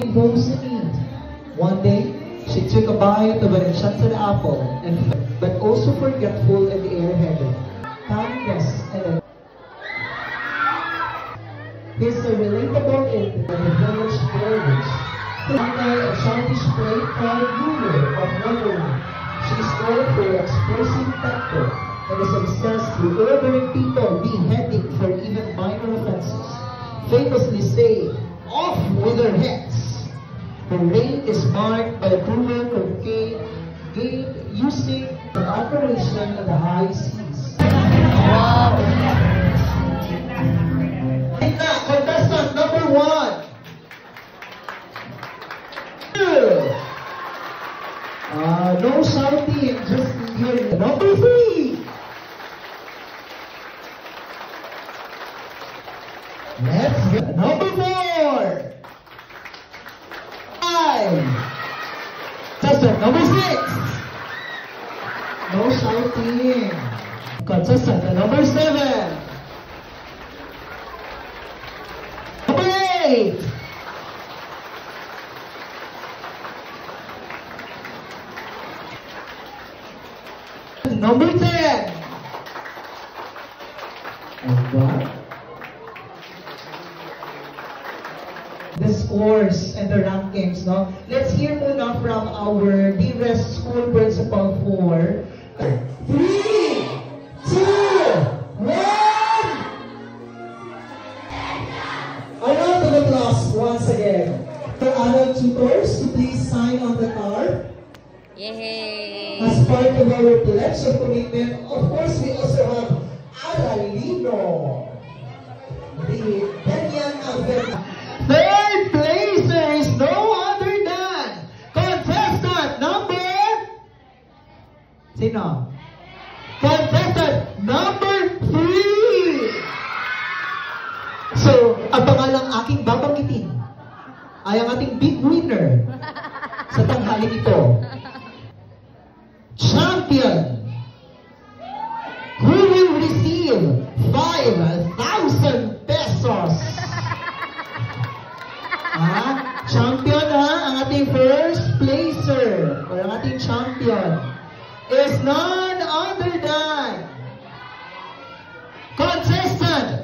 involves the meat. One day, she took a bite of an enchanted apple, but also forgetful and airheaded. Kindness and he's a relatable in the village village. A childish play-proud ruler of Wonderland. She is known for her explosive temper and is obsessed with ordering people beheading for even minor offenses, famously saying, "Off with their heads!" Her reign is marked by approval cocaine gained using the operation of the high seas. Wow! Contestant number 1. No shouting, just hearing. Number 3. Let's get number 4. 5. Contestant number 6. No shouting. Contestant number 7. Number 8. Number 10. And what? The scores and the rankings, no? Let's hear muna from our dearest school principal for 3, 2, 1. A round of applause once again. For adult tutors to please sign on the card. Yay! As part of our pledge of commitment, of course, we also have Aralino. The Kenyan Alphabet. Third placer is no other than contestant number... Sino? Contestant number 3! So, ang pangalang aking babanggitin ay ang ating big winner sa tanghaling ito.